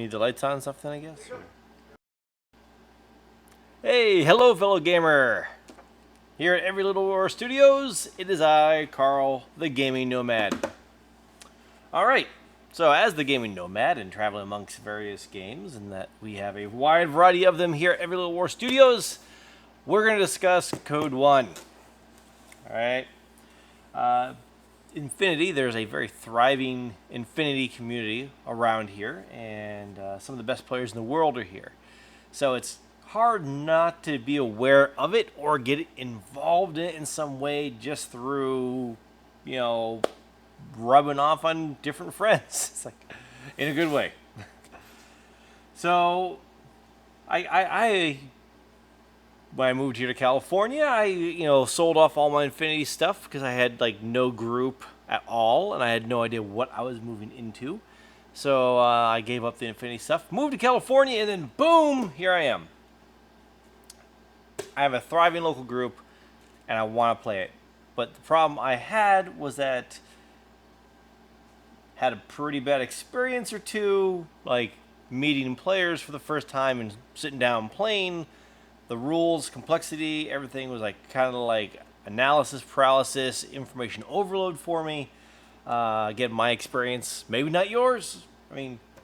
Need the lights on and stuff then, I guess? Hey, hello fellow gamer! Here at Every Little War Studios, it is I, Carl, the Gaming Nomad. Alright, so as the Gaming Nomad and traveling amongst various games, and that we have a wide variety of them here at Every Little War Studios, we're going to discuss Code 1. Alright. Infinity, there's a very thriving Infinity community around here, and some of the best players in the world are here. So it's hard not to be aware of it or get involved in it in some way just through, rubbing off on different friends. It's like, in a good way. So, when I moved here to California, I sold off all my Infinity stuff because I had no group at all, and I had no idea what I was moving into. So I gave up the Infinity stuff, moved to California, and then boom, here I am. I have a thriving local group, and I want to play it. But the problem I had was that I had a pretty bad experience or two, like meeting players for the first time and sitting down and playing. The rules, complexity, everything was kind of analysis paralysis, information overload for me. Again, my experience, maybe not yours.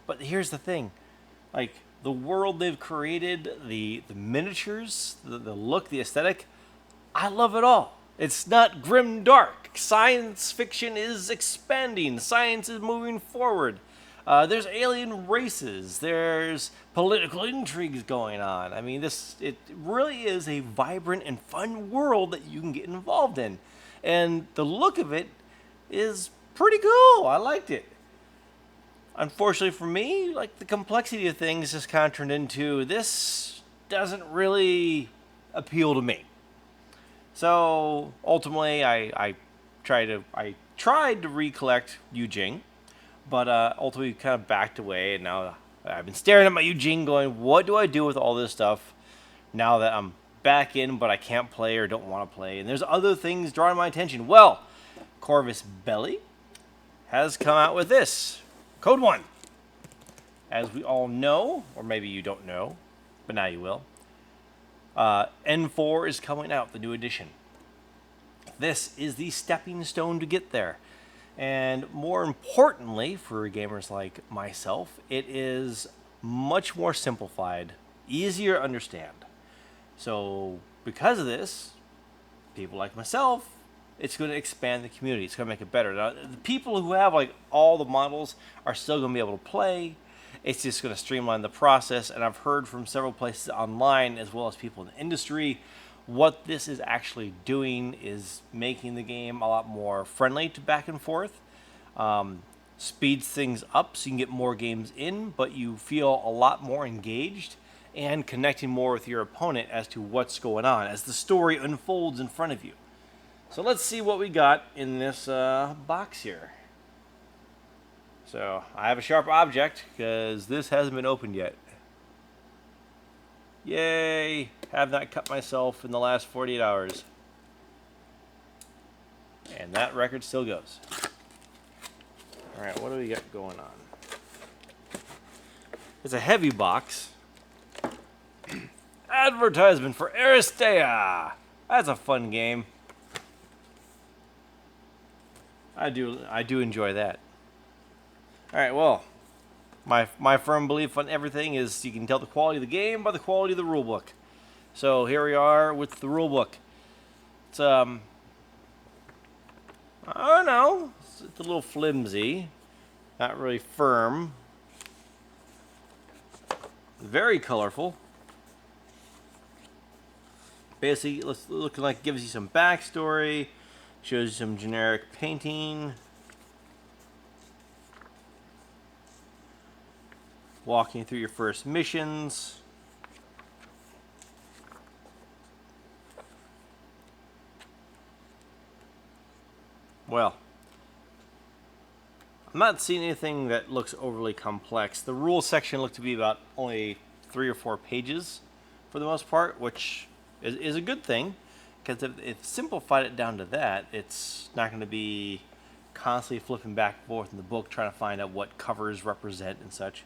But here's the thing. The world they've created, the miniatures, the look, the aesthetic, I love it all. It's not grim dark. Science fiction is expanding. Science is moving forward. There's alien races. There's political intrigues going on. It really is a vibrant and fun world that you can get involved in. And the look of it is pretty cool. I liked it. Unfortunately for me, the complexity of things just kind of turned into, this doesn't really appeal to me. So ultimately, I tried to recollect Yujing. But ultimately kind of backed away, and now I've been staring at my Eugene going, what do I do with all this stuff now that I'm back in, but I can't play or don't want to play? And there's other things drawing my attention. Well, Corvus Belli has come out with this, Code 1. As we all know, or maybe you don't know, but now you will, N4 is coming out, the new edition. This is the stepping stone to get there. And more importantly, for gamers like myself, it is much more simplified, easier to understand. So because of this, people like myself, it's going to expand the community. It's going to make it better. Now, the people who have all the models are still going to be able to play. It's just going to streamline the process. And I've heard from several places online, as well as people in the industry, what this is actually doing is making the game a lot more friendly to back and forth. Speeds things up so you can get more games in, but you feel a lot more engaged and connecting more with your opponent as to what's going on as the story unfolds in front of you. So let's see what we got in this box here. So I have a sharp object because this hasn't been opened yet. Yay! Have not cut myself in the last 48 hours. And that record still goes. Alright, what do we got going on? It's a heavy box. Advertisement for Aristea! That's a fun game. I do enjoy that. Alright, well, my firm belief on everything is you can tell the quality of the game by the quality of the rulebook. So here we are with the rulebook. It's I don't know. It's a little flimsy, not really firm. Very colorful. Basically, it's looking like it gives you some backstory, shows you some generic painting. Walking you through your first missions. Well, I'm not seeing anything that looks overly complex. The rules section looked to be about only 3 or 4 pages for the most part, which is a good thing, because if it simplified it down to that, it's not going to be constantly flipping back and forth in the book trying to find out what covers represent and such.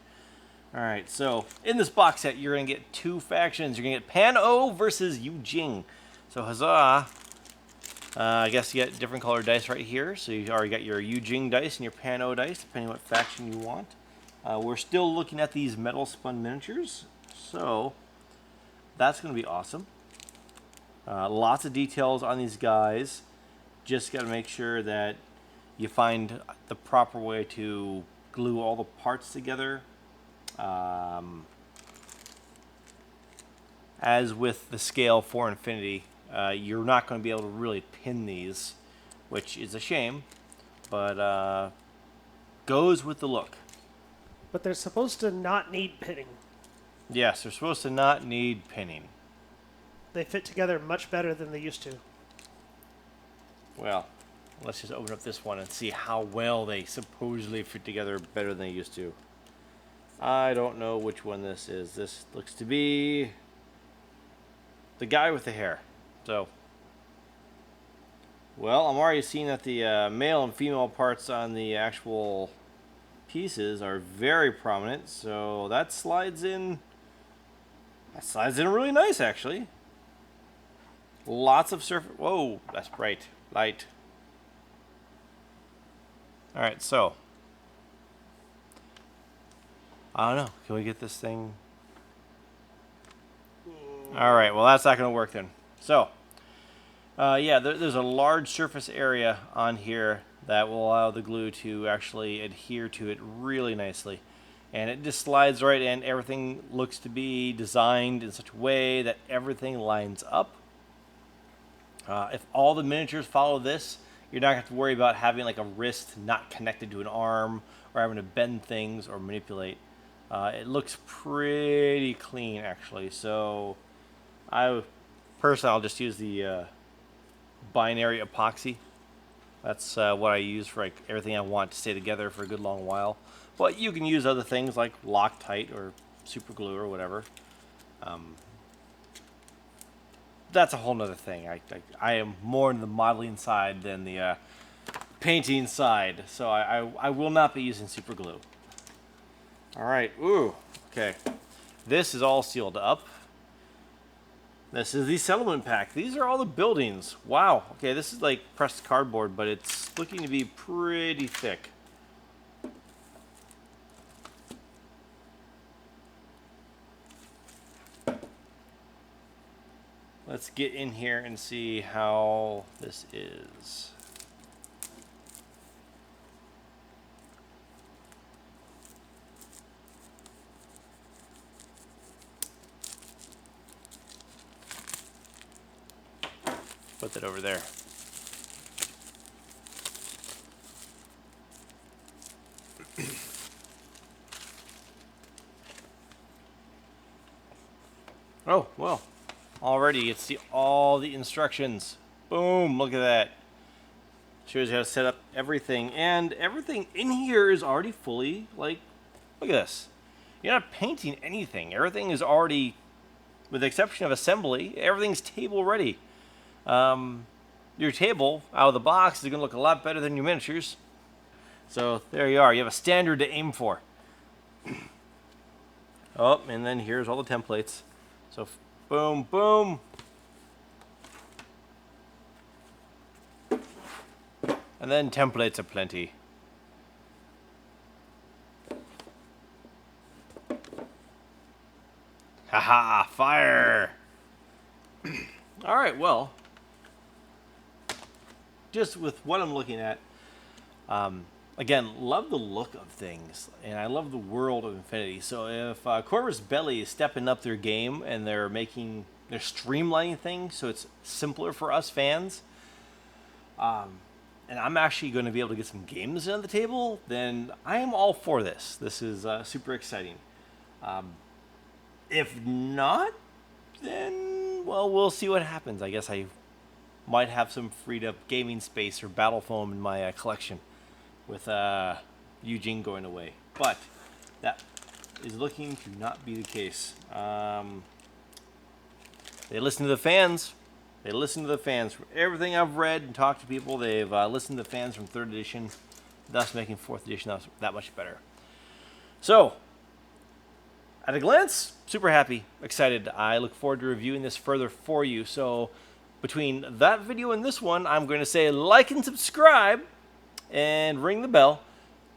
Alright, so in this box set, you're going to get two factions. You're going to get Pan-O versus Yu-Jing. So huzzah. I guess you get different colored dice right here. So you already got your Yu-Jing dice and your Pan-O dice, depending on what faction you want. We're still looking at these metal spun miniatures. So that's going to be awesome. Lots of details on these guys. Just got to make sure that you find the proper way to glue all the parts together. As with the scale for Infinity, you're not going to be able to really pin these, which is a shame, but goes with the look. But they're supposed to not need pinning. Yes, they're supposed to not need pinning. They fit together much better than they used to. Well, let's just open up this one and see how well they supposedly fit together better than they used to. I don't know which one this is. This looks to be the guy with the hair. So, well, I'm already seeing that the male and female parts on the actual pieces are very prominent. So that slides in. That slides in really nice, actually. Lots of surface. Whoa, that's bright light. All right, so. I don't know. Can we get this thing? All right. Well, that's not going to work then. So, yeah, there's a large surface area on here that will allow the glue to actually adhere to it really nicely. And it just slides right in. Everything looks to be designed in such a way that everything lines up. If all the miniatures follow this, you're not going to have to worry about having like a wrist not connected to an arm or having to bend things or manipulate. It looks pretty clean, actually. So, I'll just use the binary epoxy. That's what I use for like everything I want to stay together for a good long while. But you can use other things like Loctite or super glue or whatever. That's a whole nother thing. I am more in the modeling side than the painting side, so I will not be using super glue. All right. Ooh. Okay. This is all sealed up. This is the settlement pack. These are all the buildings. Wow. Okay, this is like pressed cardboard, but it's looking to be pretty thick. Let's get in here and see how this is. Put that over there. Oh, well. Already, you can see all the instructions. Boom, look at that. Shows you how to set up everything. And everything in here is already fully, like, look at this. You're not painting anything. Everything is already, with the exception of assembly, everything's table ready. Your table out of the box is going to look a lot better than your miniatures. So there you are. You have a standard to aim for. Oh, and then here's all the templates. So boom, boom. And then templates aplenty. Haha, fire! All right, well, just with what I'm looking at, again, love the look of things, and I love the world of Infinity. So if Corvus Belli is stepping up their game and they're streamlining things so it's simpler for us fans, and I'm actually going to be able to get some games on the table, then I am all for this. This is super exciting. If not, then, well, we'll see what happens. I guess I might have some freed up gaming space or battle foam in my collection with Eugene going away. But that is looking to not be the case. They listen to the fans. They listen to the fans. From everything I've read and talked to people, they've listened to the fans from 3rd edition, thus making 4th edition that much better. So, at a glance, super happy, excited. I look forward to reviewing this further for you. So between that video and this one, I'm going to say like and subscribe and ring the bell.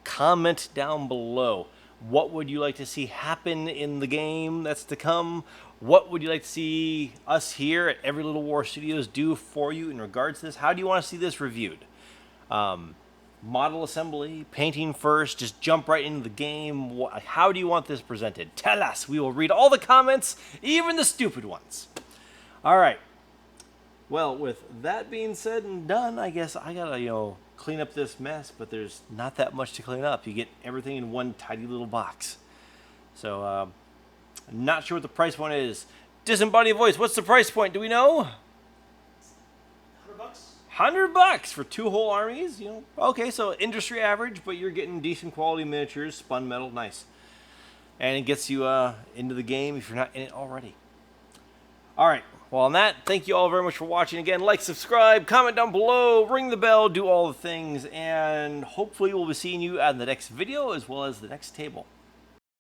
Comment down below. What would you like to see happen in the game that's to come? What would you like to see us here at Every Little War Studios do for you in regards to this? How do you want to see this reviewed? Model assembly, painting first, just jump right into the game. How do you want this presented? Tell us. We will read all the comments, even the stupid ones. All right. Well, with that being said and done, I guess I gotta, clean up this mess, but there's not that much to clean up. You get everything in one tidy little box. So, I'm not sure what the price point is. Disembodied voice, what's the price point? Do we know? $100. $100 for 2 whole armies. Okay, so industry average, but you're getting decent quality miniatures, spun metal, nice. And it gets you into the game if you're not in it already. All right. Well, on that, thank you all very much for watching. Again, like, subscribe, comment down below, ring the bell, do all the things, and hopefully we'll be seeing you at the next video as well as the next table.